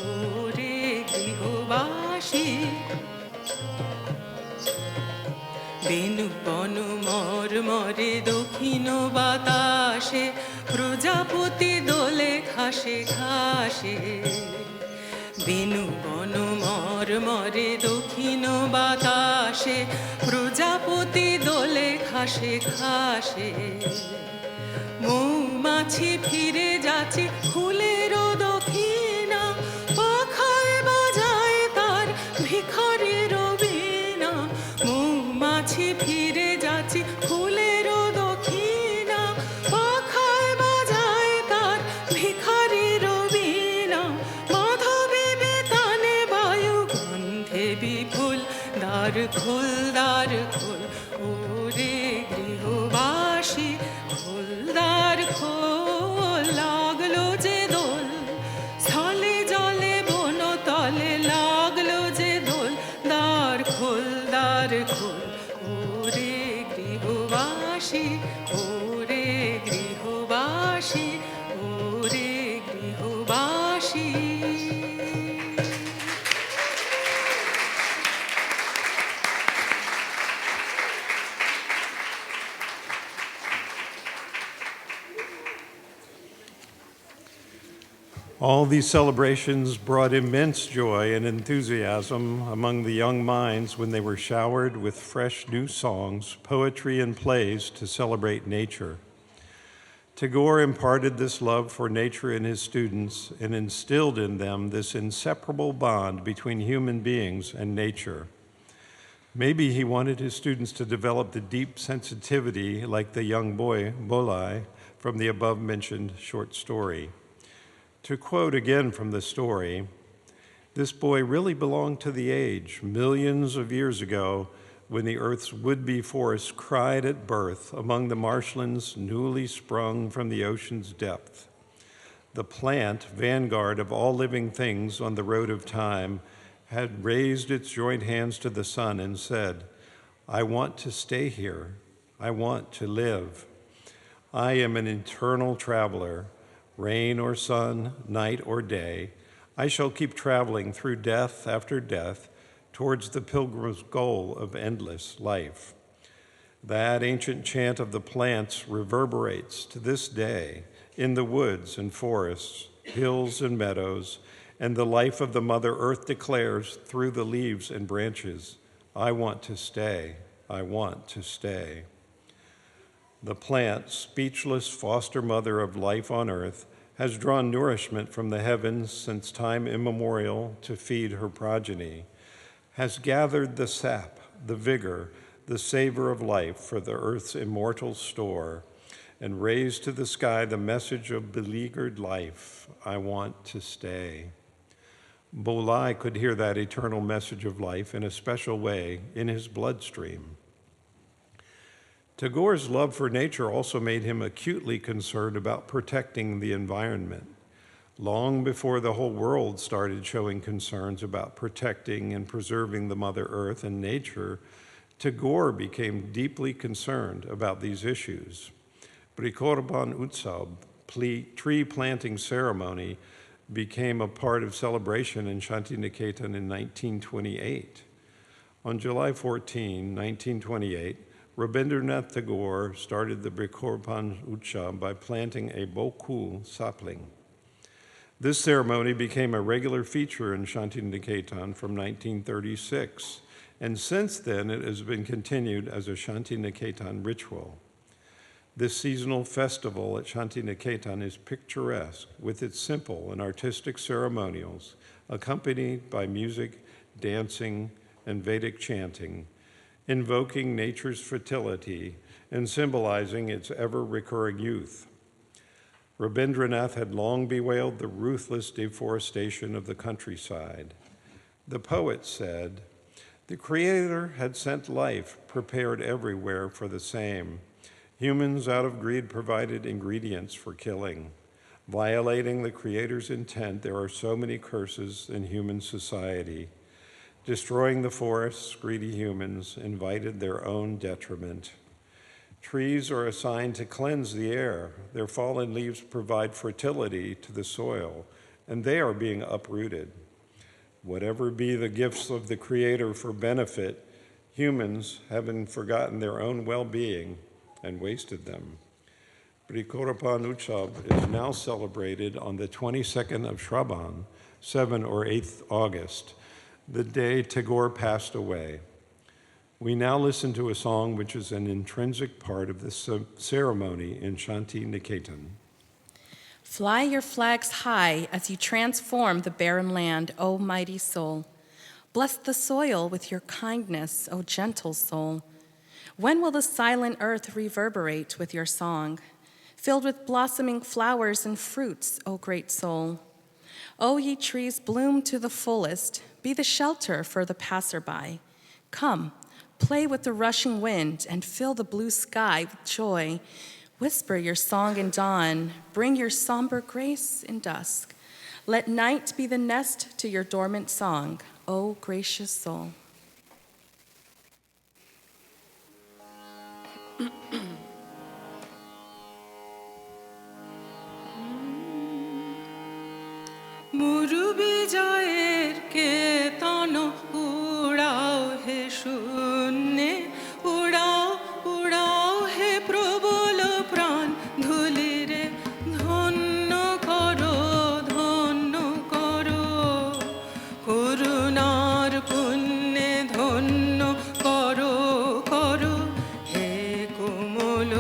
ওরে গৃহবাসী বেনু বন মর মরে দক্ষিণ বাতাসে প্রজাপতি দোলে খাসে খাসে বেনু বন মর মরে দক্ষিণ বাতাসে প্রজাপতি দোলে খাসে খাসে মৌমাছি ফিরে যাচ্ছে ফুলেরও দক্ষিণা পাখায় বাজায় তার ভিখারির বীণা মৌমাছি ফিরে যাচ্ছে ফুলেরও দক্ষিণা পাখায় বাজায় তার ভিখারির বীণা মাধবী বেতানে বায়ু গন্ধে বিপুল দ্বার খোল ওরে গৃহবাসী খোল দ্বার খোল লাগলো যে দোল স্থলে জলে বন তলে লাগলো যে দোল দ্বার খোল ওরে গৃহবাসী ওরে গৃহবাসী ওরে গৃহবাসী All these celebrations brought immense joy and enthusiasm among the young minds when they were showered with fresh new songs, poetry, and plays to celebrate nature. Tagore imparted this love for nature in his students and instilled in them this inseparable bond between human beings and nature. Maybe he wanted his students to develop the deep sensitivity like the young boy, Bolai, from the above-mentioned short story. To quote again from the story, this boy really belonged to the age, millions of years ago, when the Earth's would-be forests cried at birth among the marshlands newly sprung from the ocean's depth. The plant, vanguard of all living things on the road of time, had raised its joint hands to the sun and said, "I want to stay here. I want to live. I am an eternal traveler. Rain or sun, night or day, I shall keep traveling through death after death towards the pilgrim's goal of endless life." That ancient chant of the plants reverberates to this day in the woods and forests, hills and meadows, and the life of the Mother Earth declares through the leaves and branches, "I want to stay, I want to stay." The plant, speechless foster mother of life on earth, has drawn nourishment from the heavens since time immemorial to feed her progeny, has gathered the sap, the vigor, the savor of life for the earth's immortal store, and raised to the sky the message of beleaguered life, "I want to stay." Bolai could hear that eternal message of life in a special way in his bloodstream. Tagore's love for nature also made him acutely concerned about protecting the environment. Long before the whole world started showing concerns about protecting and preserving the Mother Earth and nature, Tagore became deeply concerned about these issues. Brikorban Utsav, tree planting ceremony, became a part of celebration in Shantiniketan in 1928. On July 14, 1928, Rabindranath Tagore started the Brikorban Utsav by planting a Bokul sapling. This ceremony became a regular feature in Shantiniketan from 1936, and since then it has been continued as a Shantiniketan ritual. This seasonal festival at Shantiniketan is picturesque with its simple and artistic ceremonials, accompanied by music, dancing, and Vedic chanting, invoking nature's fertility and symbolizing its ever-recurring youth. Rabindranath had long bewailed the ruthless deforestation of the countryside. The poet said, "The Creator had sent life, prepared everywhere for the same. Humans out of greed provided ingredients for killing. Violating the Creator's intent, there are so many curses in human society. Destroying the forests, greedy humans invited their own detriment. Trees are assigned to cleanse the air. Their fallen leaves provide fertility to the soil, and they are being uprooted. Whatever be the gifts of the Creator for benefit, humans, having forgotten their own well-being and wasted them. Brikorapan Utsav is now celebrated on the 22nd of Shravan, 7 or 8th August, the day Tagore passed away. We now listen to a song which is an intrinsic part of this ceremony in Shanti Niketan. Fly your flags high as you transform the barren land, O mighty soul. Bless the soil with your kindness, O gentle soul. When will the silent earth reverberate with your song, filled with blossoming flowers and fruits, O great soul? O ye trees, bloom to the fullest, be the shelter for the passerby. Come, play with the rushing wind and fill the blue sky with joy. Whisper your song in dawn, bring your somber grace in dusk. Let night be the nest to your dormant song, O gracious soul. মুরুবিজয়ের কেতন উড়াও হে শূন্যে, উড়াও উড়াও হে প্রবল প্রাণ ধুলিরে, ধন্য করো করুণার পুণ্যে ধন্য করো করো হে কোমল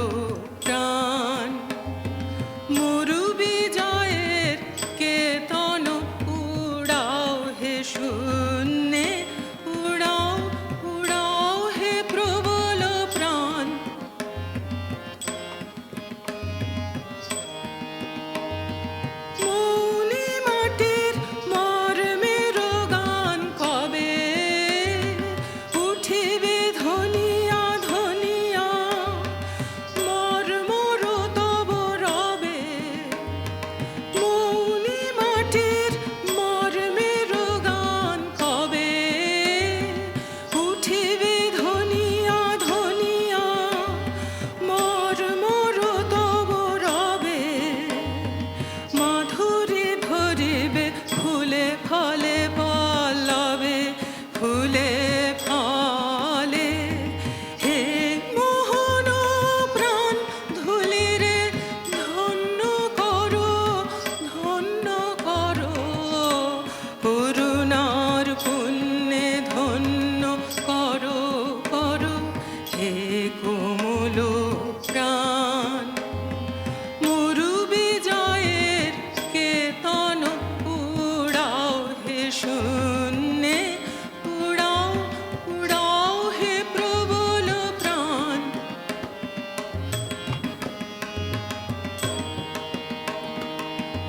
প্রাণ। মুরুবিজয়ের কেতন উড়াও হে শূন্যে, উড়াও উড়াও হে প্রবল প্রাণ। মৌনি মাটির মর্মের গান কবে উঠিবে ধনিয়া ধনিয়া, মর্মর তব রবে। মৌনি মাটির মর্মের গান কবে উঠিবে ধনিয়া ধনিয়া, মর্মর তব রবে। মাধুরী ভরিবে ফুলে ফলে পল্লবে, ফুলে ফলে হে মোহন প্রাণ ধুলিরে, ধন্য করো করুণার পুণ্যে ধন্য করো করো হে কোমল প্রাণ। মুরুবিজয়ের কেতন উড়াও হে শূন্যে, উড়াও উড়াও হে প্রবল প্রাণ।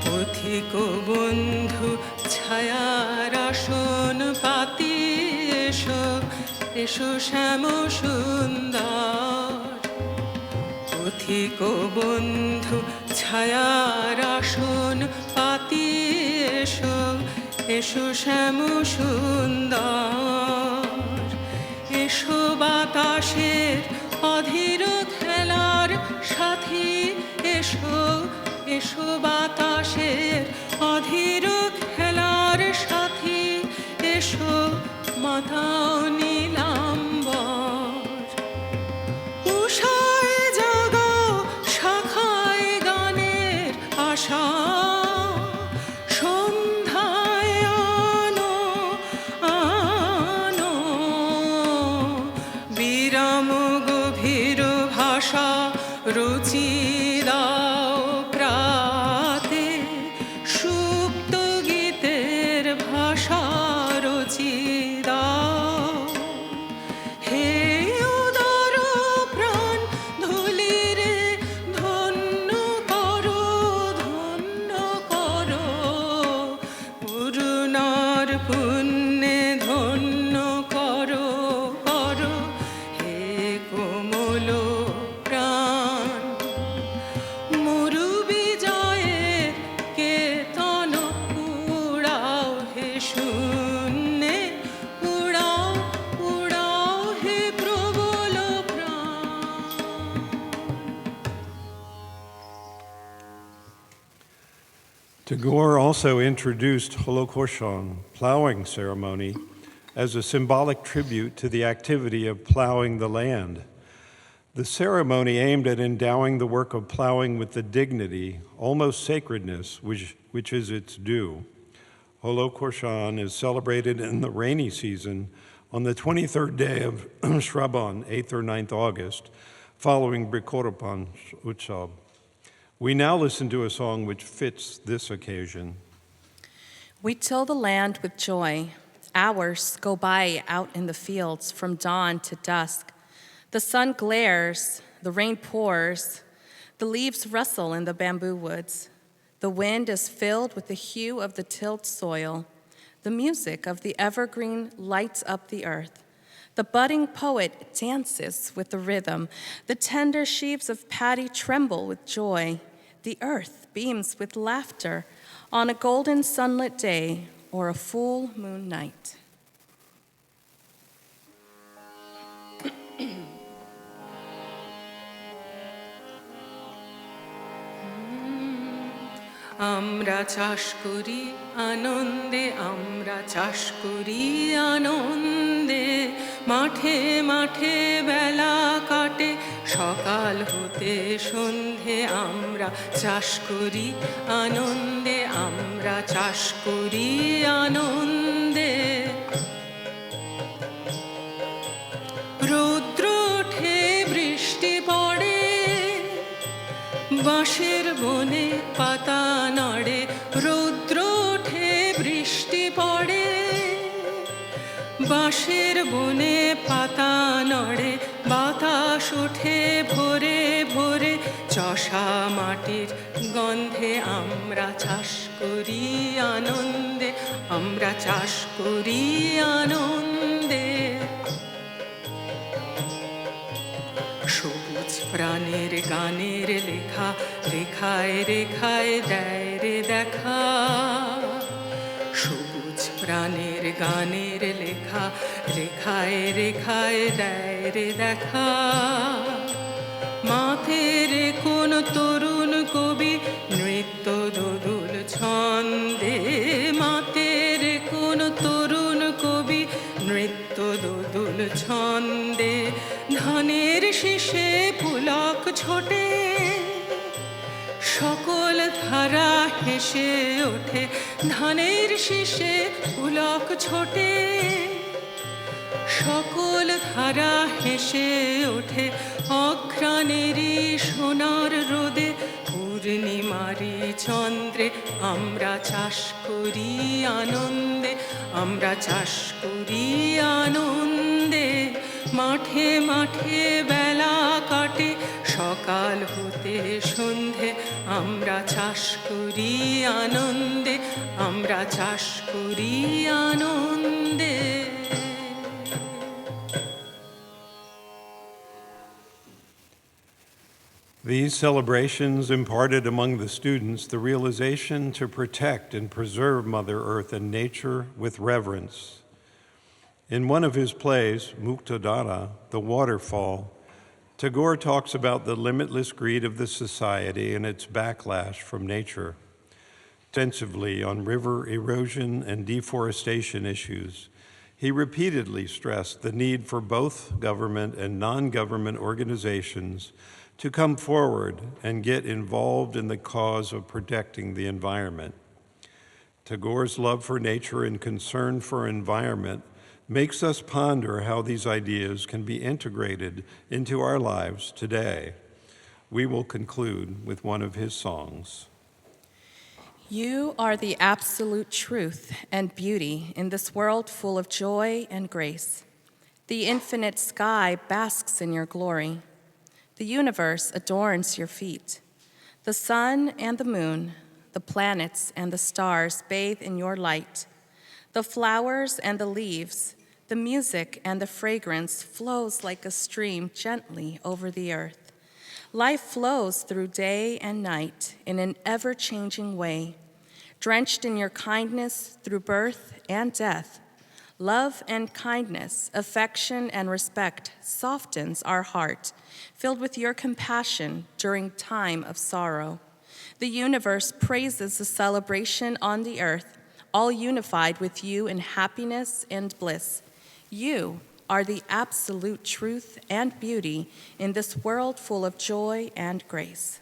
পথিক বন্ধু ছায়ার আসন পাতি এসো, এসো শ্যাম সুন্দর। পথিক বন্ধু ছায়ার আসন পাতি এসো, এসো শ্যাম সুন্দর। এসো বাতাসের অধীর খেলার সাথী, এসো এসো বাতাসের অধীর খেলার সাথী, এসো মাথাও নীলাম্বর। উষায় জাগাও শাখায় গানের আশা, সন্ধ্যায় আনো আনো বিরাম গভীর ভাষা, রুচি দাও প্রাতে, সুপ্ত গীতের ভাষা রুচি দাও। হে উদার প্রাণ ধুলিরে, ধন্য করো করুণার পুণ্যে ধন্য করো করো হে কোমল প্রাণ। Tagore also introduced Holokoshon, plowing ceremony, as a symbolic tribute to the activity of plowing the land. The ceremony aimed at endowing the work of plowing with the dignity, almost sacredness, which is its due. Holokoshon is celebrated in the rainy season on the 23rd day of Shraban, 8th or 9th August, following Brikoropan Utsav. We now listen to a song which fits this occasion. We till the land with joy. Hours go by out in the fields from dawn to dusk. The sun glares, the rain pours, the leaves rustle in the bamboo woods. The wind is filled with the hue of the tilled soil. The music of the evergreen lights up the earth. The budding poet dances with the rhythm. The tender sheaves of paddy tremble with joy. The earth beams with laughter on a golden sunlit day or a full moon night. আমরা চাষ করি আনন্দে, আমরা চাষ করি আনন্দে, মাঠে মাঠে বেলা কাটে সকাল হতে সন্ধে। আমরা চাষ করি আনন্দে, আমরা চাষ করি আনন্দে। রৌদ্র ওঠে বৃষ্টি পড়ে, বাঁশের বনে পাতা নড়ে। রৌদ্র ওঠে বৃষ্টি পড়ে, বাঁশের বনে পাতা নড়ে। বাতাস ওঠে ভোরে ভোরে, চষা মাটির গন্ধে। আমরা চাষ করি আনন্দে, আমরা চাষ করি আনন্দে। সবুজ প্রাণের গানের লেখা, রেখায় রেখায় দেয় রে দেখা। সবুজ প্রাণের গানের লেখা, রেখায় রেখায় দেয় রে দেখা। মাথের কোন তরুণ কবি নৃত্য দোদুল ছন্দে। মাথের কোন তরুণ কবি নৃত্য দোদুল ছন্দে। ধানের শীষে পুলক ছোটে, সকল ধারা হেসে ওঠে। ধানের শীষে পুলক ছোটে, সকল ধারা হেসে ওঠে। অঘ্রাণেরই সোনার রোদে, পূর্ণিমারি চন্দ্রে। আমরা চাষ করি আনন্দে, আমরা চাষ করি আনন্দে। মাঠে মাঠে বেলা কাটে সকাল হতে সন্ধে। আমরা চাষ করি আনন্দে, আমরা চাষ করি আনন্দে। These celebrations imparted among the students the realization to protect and preserve Mother Earth and nature with reverence. In one of his plays, Muktadara, The Waterfall, Tagore talks about the limitless greed of the society and its backlash from nature. Extensively on river erosion and deforestation issues, he repeatedly stressed the need for both government and non-government organizations to come forward and get involved in the cause of protecting the environment. Tagore's love for nature and concern for environment makes us ponder how these ideas can be integrated into our lives today. We will conclude with one of his songs. You are the absolute truth and beauty in this world full of joy and grace. The infinite sky basks in your glory. The universe adorns your feet. The sun and the moon, the planets and the stars bathe in your light. The flowers and the leaves, the music and the fragrance flows like a stream gently over the earth. Life flows through day and night in an ever-changing way, drenched in your kindness through birth and death. Love and kindness, affection and respect softens our heart, filled with your compassion during time of sorrow. The universe praises the celebration on the earth, all unified with you in happiness and bliss. You are the absolute truth and beauty in this world full of joy and grace.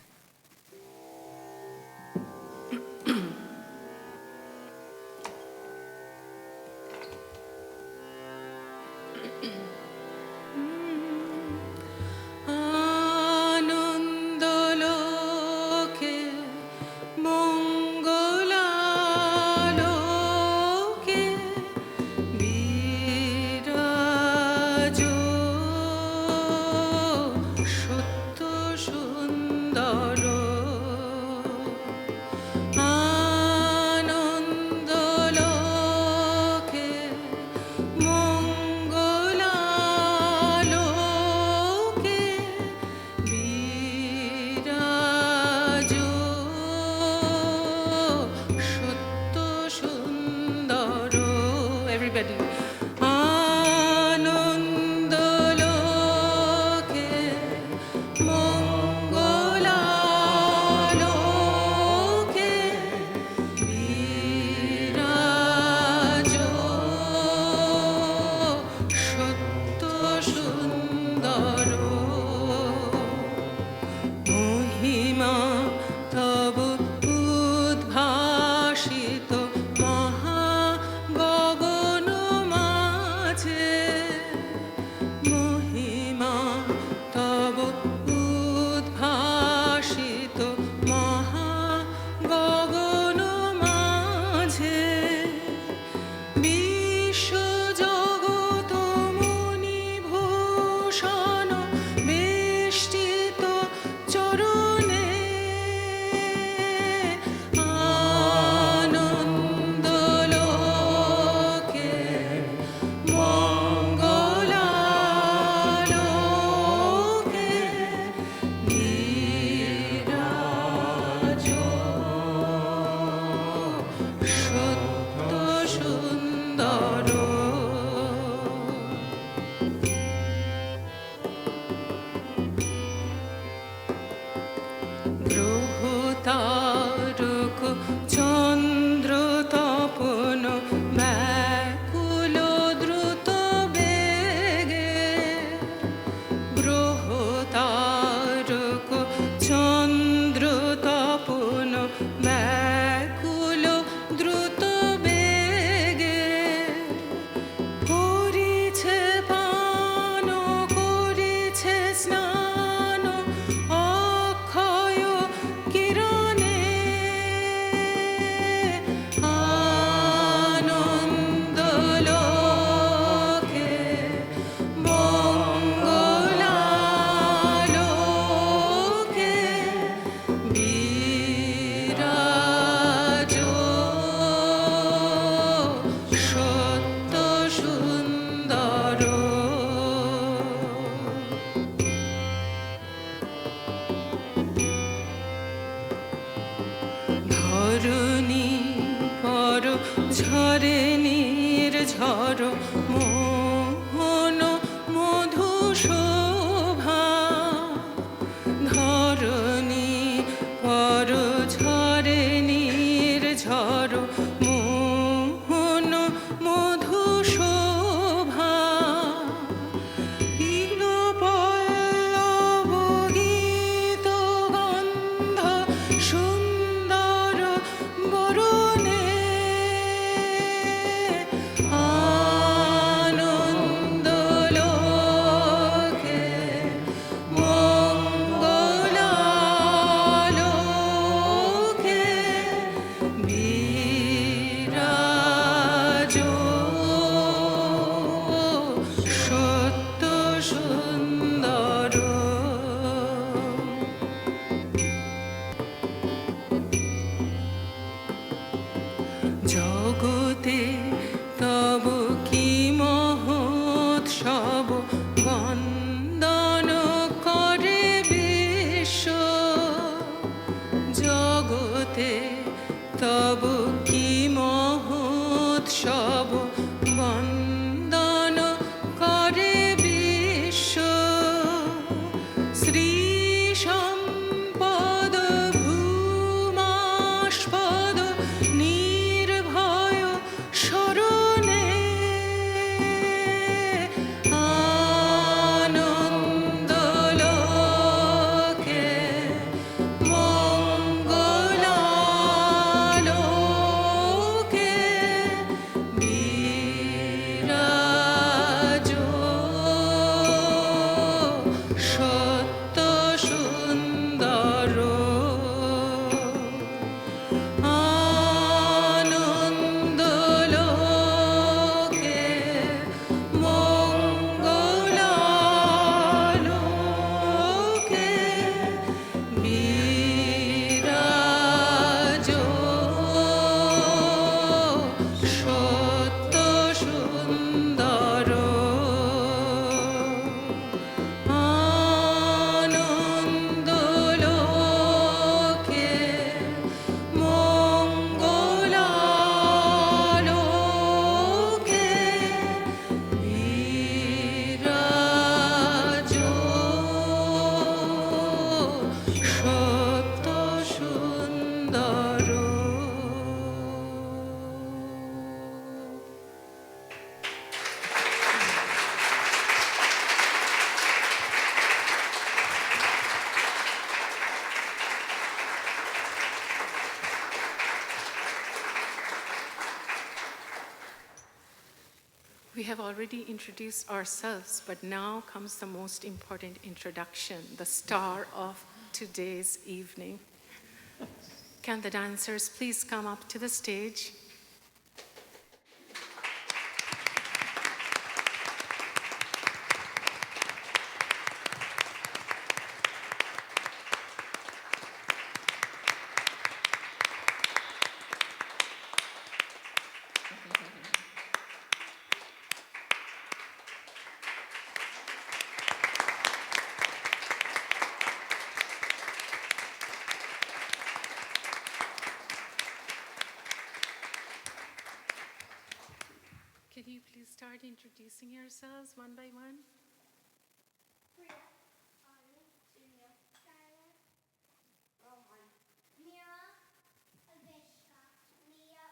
বন্দন করে বিশ্ব সত্য সুন্দর আনন্দ লোকে মঙ্গলালোকে বিরাজ সত্য সুন্দর আনন্দ লোকে মঙ্গলালোকে বিরাজ সত্য সুন্দর We have already introduced ourselves, but now comes the most important introduction, the star of today's evening. Can the dancers please come up to the stage? Can you please start introducing yourselves one by one? Priya, Anu, Julia, Tyler, Rohan, Mira, Avishka, Mia.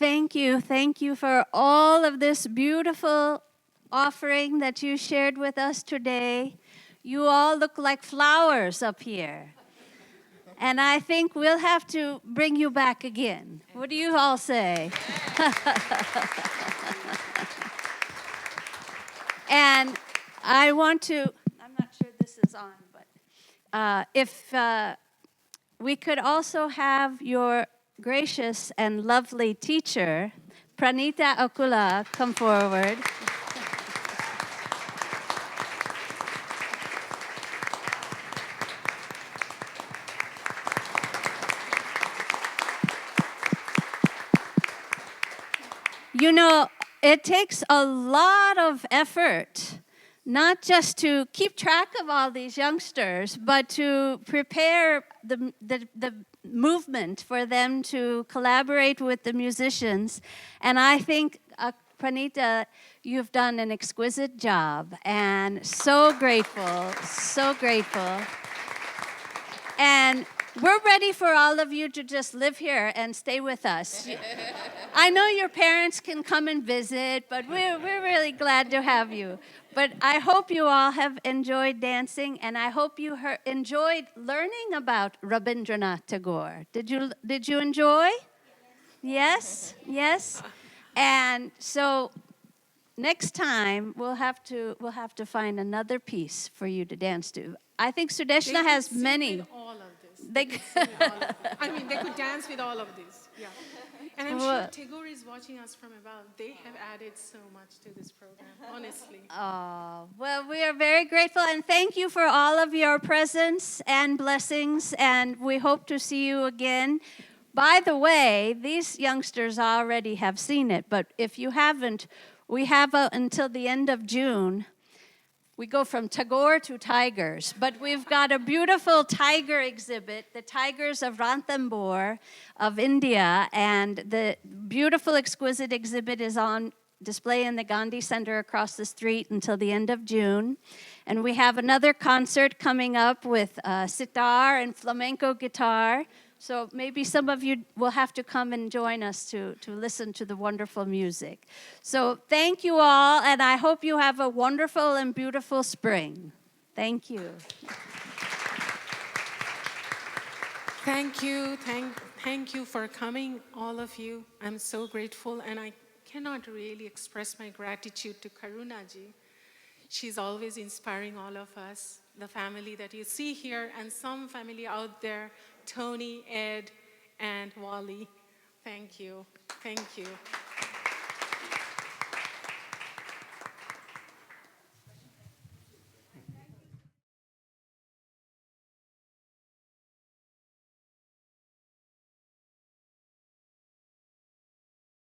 Thank you for all of this beautiful offering that you shared with us today. You all look like flowers up here. And I think we'll have to bring you back again. What do you all say? And I want to, I'm not sure this is on, but if we could also have your gracious and lovely teacher, Pranita Akula, come forward. You know, it takes a lot of effort, not just to keep track of all these youngsters, but to prepare the movement for them to collaborate with the musicians. And I think, Pranita, you've done an exquisite job, and so grateful, so grateful. And we're ready for all of you to just live here and stay with us. I know your parents can come and visit, but we're really glad to have you. But I hope you all have enjoyed dancing, and I hope you enjoyed learning about Rabindranath Tagore. Did you enjoy? Yes? Yes? And so next time we'll have to find another piece for you to dance to. I think Sudeshna has many. With all of this. They could sing with all of this. I mean, they could dance with all of this. Yeah. And I'm sure Tagore is watching us from above. They have added so much to this program, honestly. Oh, well, we are very grateful, and thank you for all of your presence and blessings, and we hope to see you again. By the way, these youngsters already have seen it, but if you haven't, we have until the end of June. We go from Tagore to tigers, but we've got a beautiful tiger exhibit, the tigers of Ranthambore of India, and the beautiful, exquisite exhibit is on display in the Gandhi Center across the street until the end of June. And we have another concert coming up with sitar and flamenco guitar So maybe some of you will have to come and join us to listen to the wonderful music. So thank you all, and I hope you have a wonderful and beautiful spring. Thank you. Thank you. Thank you for coming, all of you. I'm so grateful, and I cannot really express my gratitude to Karunaji. She's always inspiring all of us, the family that you see here, and some family out there, Tony, Ed, and Wally. Thank you. Thank you.